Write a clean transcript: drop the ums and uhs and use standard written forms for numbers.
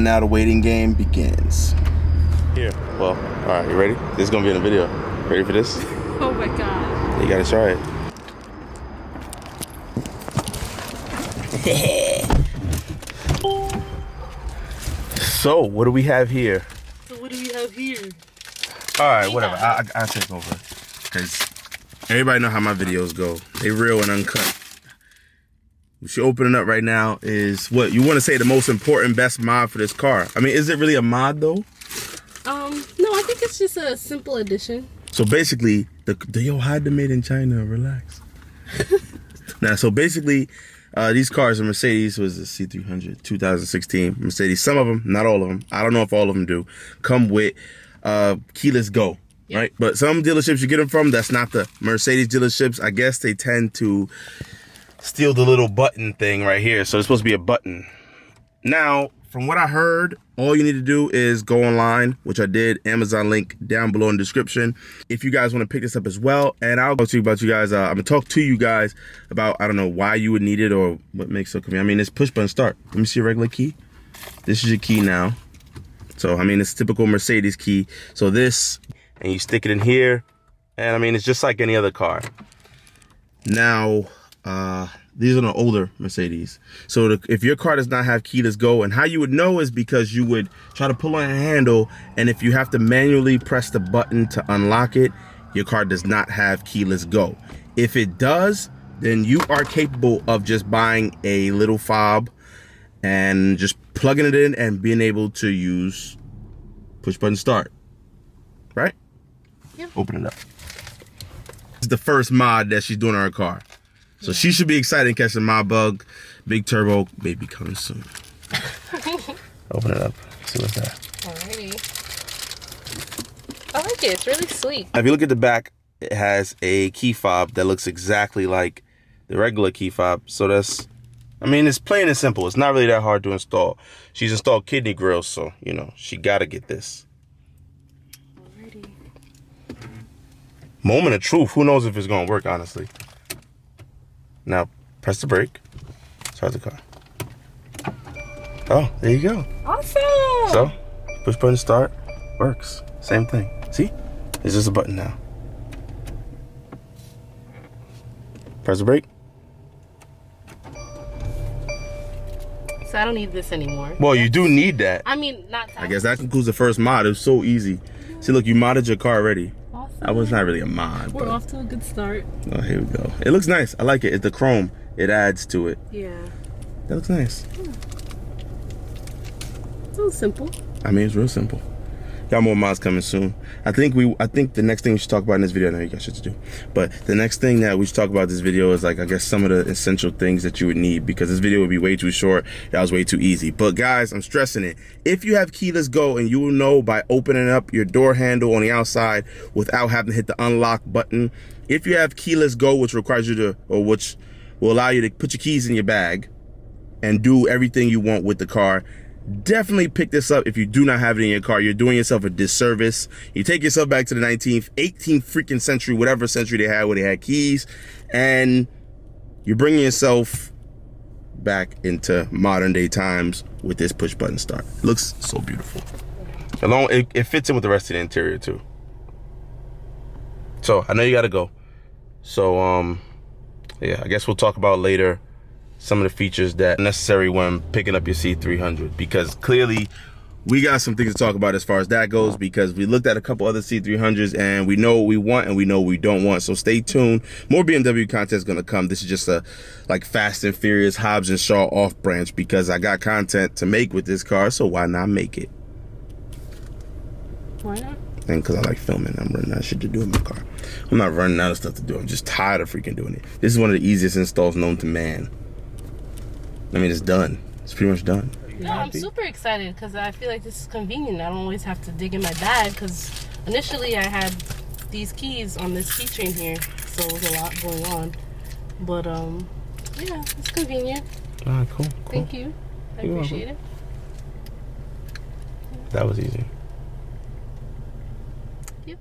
And now the waiting game begins. Here, well, all right, you ready? This is gonna be in the video. Ready for this? Oh my God. You gotta try it. So, what do we have here? So what do we have here? All right, whatever. I'll take over. Because everybody know how my videos go. They real and uncut. What you're opening up right now is what you want to say the most important, best mod for this car. I mean, is it really a mod though? No, I think it's just a simple addition. So basically, yo, hide the made in China, relax. Now, so basically, these cars are Mercedes, was the C300, 2016 Mercedes. Some of them, not all of them, I don't know if all of them do, come with keyless go, yep. Right? But some dealerships you get them from, that's not the Mercedes dealerships. I guess they tend to steal the little button thing right here. So it's supposed to be a button. Now, from what I heard, all you need to do is go online, which I did. Amazon link down below in the description. If you guys want to pick this up as well, and I'll talk to you about you guys. I'm gonna talk to you guys about, I don't know why you would need it or what makes it convenient. I mean, it's push button start. Let me see your regular key. This is your key now. So, I mean, it's typical Mercedes key. So this, and you stick it in here, and I mean, it's just like any other car. Now, these are the older Mercedes. So if your car does not have keyless go, and how you would know is because you would try to pull on a handle, and if you have to manually press the button to unlock it, your car does not have keyless go. If it does, then you are capable of just buying a little fob and just plugging it in and being able to use push button start, right? Yep. Open it up. This is the first mod that she's doing on her car. So she should be excited in catching my bug. Big turbo, baby coming soon. Open it up, see what's there. Alrighty. I like it, it's really sweet. If you look at the back, it has a key fob that looks exactly like the regular key fob. So that's, I mean, it's plain and simple. It's not really that hard to install. She's installed kidney grills, so, you know, she gotta get this. Alrighty. Moment of truth, who knows if it's gonna work, honestly. Now, press the brake. Start the car. Oh, there you go. Awesome! So, push button start, works. Same thing. See? It's just a button now. Press the brake. So I don't need this anymore. Well, you do need that. I mean, not that. I guess that concludes the first mod. It was so easy. See, look, you modded your car already. Awesome. That was not really a mod. We're off to a good start. Oh, here we go. It looks nice. I like it. It's the chrome. It adds to it. Yeah. That looks nice. It's real simple. I mean, it's real simple. Got more mods coming soon. I think the next thing we should talk about in this video, I know you got shit to do, but the next thing that we should talk about in this video is, like, I guess some of the essential things that you would need, because this video would be way too short. That was way too easy. But guys, I'm stressing it. If you have keyless go, and you will know by opening up your door handle on the outside without having to hit the unlock button. If you have keyless go, which requires you to, or which will allow you to put your keys in your bag and do everything you want with the car, definitely pick this up. If you do not have it in your car, you're doing yourself a disservice. You take yourself back to the 19th, 18th freaking century, whatever century they had where they had keys, and you're bringing yourself back into modern day times with this push button start. It looks so beautiful. It fits in with the rest of the interior too. So I know you gotta go. So yeah, I guess we'll talk about later some of the features that are necessary when picking up your C300, because clearly we got some things to talk about as far as that goes, because we looked at a couple other C300s and we know what we want and we know what we don't want. So stay tuned. More BMW content is going to come. This is just a like Fast and Furious Hobbs and Shaw off branch, because I got content to make with this car, so why not make it? Why not? And because I like filming, I'm running out of shit to do in my car. I'm not running out of stuff to do. I'm just tired of freaking doing it. This is one of the easiest installs known to man. I mean, it's done. It's pretty much done. No, I'm super excited because I feel like this is convenient. I don't always have to dig in my bag, because initially I had these keys on this keychain here, so it was a lot going on. But yeah, it's convenient. Ah, cool. Thank you. I appreciate it. That was easy. Yep.